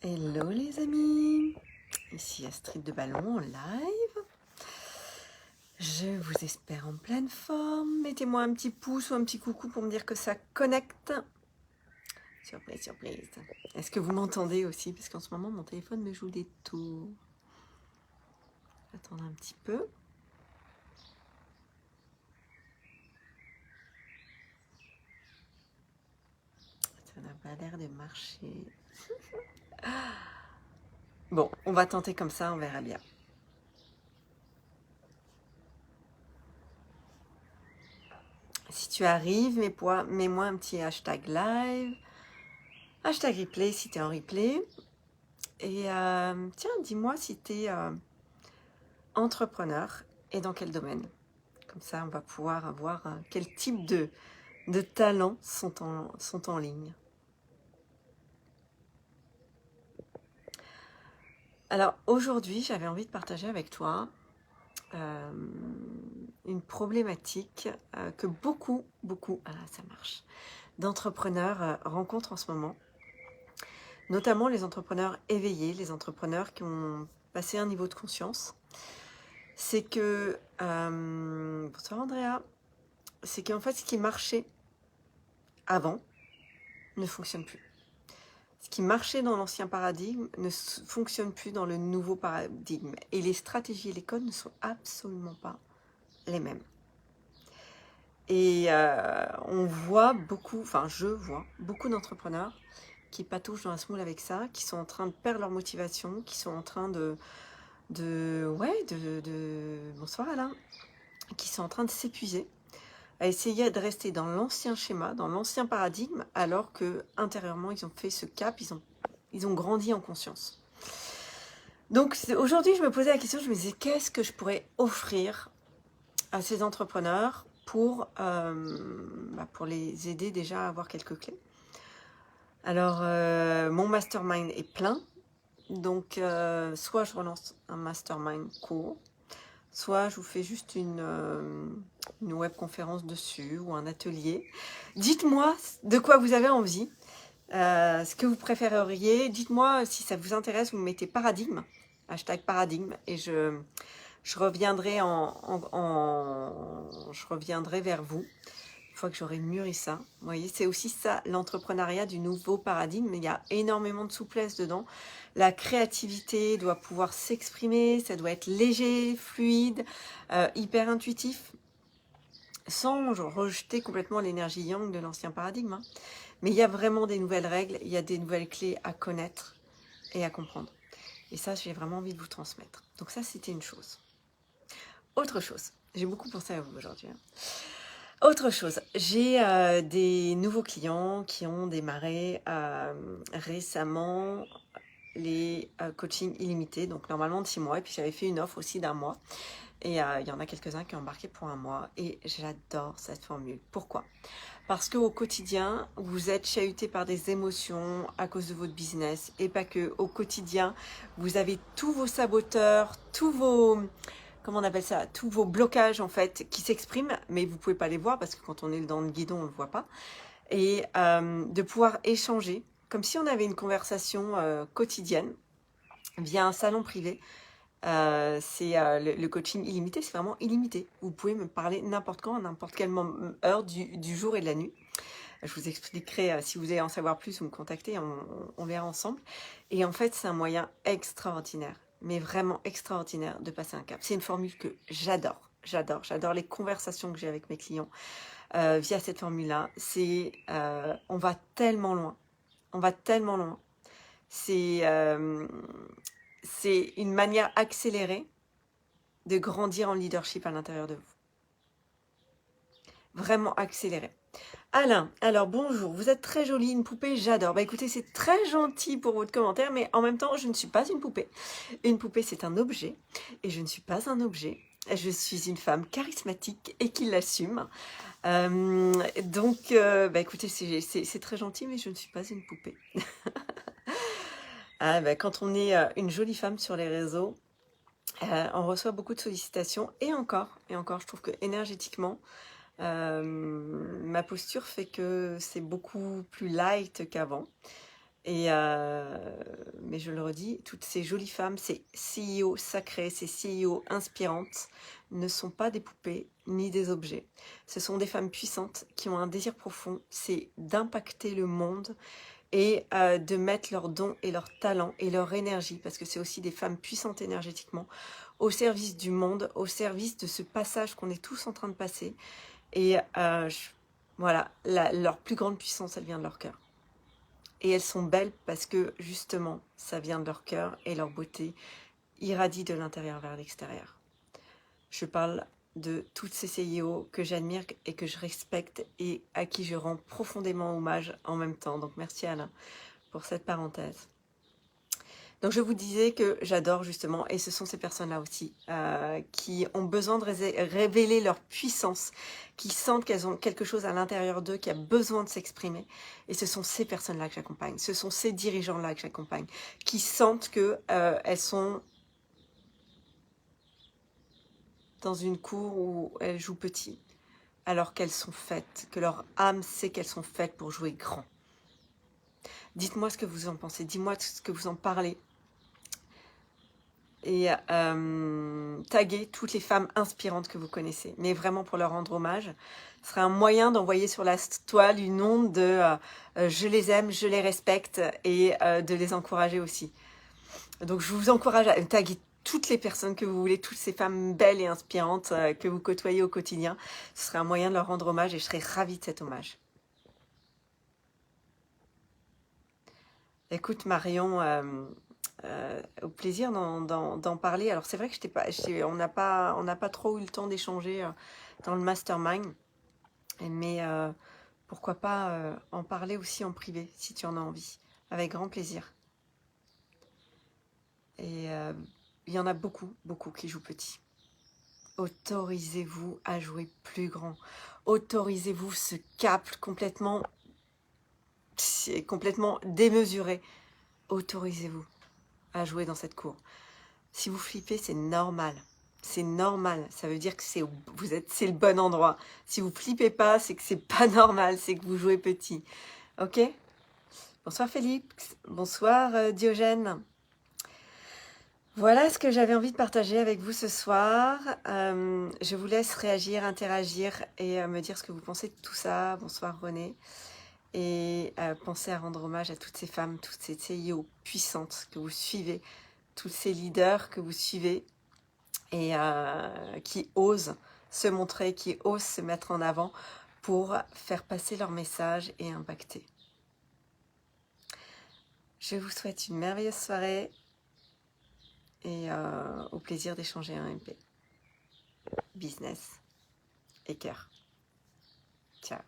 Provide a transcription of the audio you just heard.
Hello les amis, ici Astrid de Ballon en live. Je vous espère en pleine forme. Mettez-moi un petit pouce ou un petit coucou pour me dire que ça connecte. Surprise, surprise. Est-ce que vous m'entendez aussi? Parce qu'en ce moment mon téléphone me joue des tours. Attendre un petit peu. Ça n'a pas l'air de marcher. Bon, on va tenter comme ça, on verra bien. Si tu arrives, mets-moi un petit hashtag live, hashtag replay si tu es en replay. Et tiens, dis-moi si tu es entrepreneur et dans quel domaine. Comme ça, on va pouvoir voir quel type de talents sont en ligne. Alors aujourd'hui, j'avais envie de partager avec toi une problématique que beaucoup, ça marche, d'entrepreneurs rencontrent en ce moment. Notamment les entrepreneurs éveillés, les entrepreneurs qui ont passé un niveau de conscience. C'est que, bonsoir Andrea, c'est qu'en fait ce qui marchait avant ne fonctionne plus. Ce qui marchait dans l'ancien paradigme ne fonctionne plus dans le nouveau paradigme. Et les stratégies et les codes ne sont absolument pas les mêmes. Et on voit beaucoup, enfin je vois beaucoup d'entrepreneurs qui patouchent dans la semoule avec ça, qui sont en train de perdre leur motivation, qui sont en train bonsoir Alain, qui sont en train de s'épuiser, à essayer de rester dans l'ancien schéma, dans l'ancien paradigme, alors que intérieurement ils ont fait ce cap, ils ont grandi en conscience. Donc aujourd'hui je me posais la question, je me disais qu'est-ce que je pourrais offrir à ces entrepreneurs pour les aider déjà à avoir quelques clés. Alors mon mastermind est plein, donc soit je relance un mastermind court, soit je vous fais juste une webconférence dessus ou un atelier. Dites-moi de quoi vous avez envie, ce que vous préféreriez. Dites-moi si ça vous intéresse, vous mettez paradigme, hashtag paradigme, et je reviendrai je reviendrai vers vous une fois que j'aurai mûri ça. Vous voyez, c'est aussi ça l'entrepreneuriat du nouveau paradigme. Il y a énormément de souplesse dedans. La créativité doit pouvoir s'exprimer, ça doit être léger, fluide, hyper intuitif, sans rejeter complètement l'énergie yang de l'ancien paradigme. Hein. Mais il y a vraiment des nouvelles règles, il y a des nouvelles clés à connaître et à comprendre. Et ça, j'ai vraiment envie de vous transmettre. Donc ça, c'était une chose. Autre chose, j'ai beaucoup pensé à vous aujourd'hui. Hein. Autre chose, j'ai des nouveaux clients qui ont démarré récemment les coachings illimités, donc normalement de 6 mois, et puis j'avais fait une offre aussi d'1 mois, et il y en a quelques-uns qui ont embarqué pour 1 mois, et j'adore cette formule. Pourquoi ? Parce qu'au quotidien, vous êtes chahuté par des émotions à cause de votre business, et pas que. Au quotidien, vous avez tous vos saboteurs, tous vos... comment on appelle ça, tous vos blocages en fait qui s'expriment, mais vous pouvez pas les voir parce que quand on est dans le guidon, on le voit pas. Et de pouvoir échanger, comme si on avait une conversation quotidienne via un salon privé. C'est le coaching illimité, c'est vraiment illimité. Vous pouvez me parler n'importe quand, à n'importe quelle heure du jour et de la nuit. Je vous expliquerai, si vous voulez en savoir plus, vous me contactez, on verra ensemble. Et en fait, c'est un moyen extraordinaire, mais vraiment extraordinaire de passer un cap. C'est une formule que j'adore. J'adore les conversations que j'ai avec mes clients via cette formule-là. On va tellement loin. On va tellement loin. C'est une manière accélérée de grandir en leadership à l'intérieur de vous. Vraiment accélérée. Alain, alors bonjour, vous êtes très jolie, une poupée, j'adore. Bah écoutez, c'est très gentil pour votre commentaire, mais en même temps, je ne suis pas une poupée. Une poupée, c'est un objet, et je ne suis pas un objet. Je suis une femme charismatique et qui l'assume. Donc, écoutez, c'est très gentil, mais je ne suis pas une poupée. Quand on est une jolie femme sur les réseaux, on reçoit beaucoup de sollicitations, et encore, je trouve que énergétiquement, ma posture fait que c'est beaucoup plus light qu'avant. Mais je le redis, toutes ces jolies femmes, ces CEO sacrées, ces CEO inspirantes, ne sont pas des poupées ni des objets. Ce sont des femmes puissantes qui ont un désir profond, c'est d'impacter le monde et de mettre leurs dons et leurs talents et leur énergie, parce que c'est aussi des femmes puissantes énergétiquement, au service du monde, au service de ce passage qu'on est tous en train de passer. Et voilà, leur plus grande puissance, elle vient de leur cœur. Et elles sont belles parce que justement, ça vient de leur cœur et leur beauté irradie de l'intérieur vers l'extérieur. Je parle de toutes ces CEO que j'admire et que je respecte et à qui je rends profondément hommage en même temps. Donc merci Alain pour cette parenthèse. Donc je vous disais que j'adore justement, et ce sont ces personnes-là aussi, qui ont besoin de révéler leur puissance, qui sentent qu'elles ont quelque chose à l'intérieur d'eux qui a besoin de s'exprimer. Et ce sont ces personnes-là que j'accompagne, ce sont ces dirigeants-là que j'accompagne, qui sentent qu'elles sont dans une cour où elles jouent petit, alors qu'elles sont faites, que leur âme sait qu'elles sont faites pour jouer grand. Dites-moi ce que vous en pensez, dis-moi ce que vous en parlez. Et taguer toutes les femmes inspirantes que vous connaissez, mais vraiment pour leur rendre hommage. Ce serait un moyen d'envoyer sur la toile une onde de je les aime, je les respecte et de les encourager aussi. Donc je vous encourage à taguer toutes les personnes que vous voulez, toutes ces femmes belles et inspirantes que vous côtoyez au quotidien. Ce serait un moyen de leur rendre hommage et je serais ravie de cet hommage. Écoute Marion, au plaisir d'en parler. Alors c'est vrai que on n'a pas trop eu le temps d'échanger dans le mastermind, mais pourquoi pas en parler aussi en privé si tu en as envie, avec grand plaisir. Et il y en a beaucoup, beaucoup qui jouent petit. Autorisez-vous à jouer plus grand. Autorisez-vous ce cap complètement démesuré. Autorisez-vous à jouer dans cette cour. Si vous flippez, c'est normal. C'est normal. Ça veut dire que c'est le bon endroit. Si vous flippez pas, c'est que c'est pas normal. C'est que vous jouez petit. Ok? Bonsoir Philippe. Bonsoir Diogène. Voilà ce que j'avais envie de partager avec vous ce soir. Je vous laisse réagir, interagir et me dire ce que vous pensez de tout ça. Bonsoir René. Et pensez à rendre hommage à toutes ces femmes, toutes ces CEO puissantes que vous suivez, tous ces leaders que vous suivez et qui osent se montrer, qui osent se mettre en avant pour faire passer leur message et impacter. Je vous souhaite une merveilleuse soirée et au plaisir d'échanger un MP. Business et cœur. Ciao.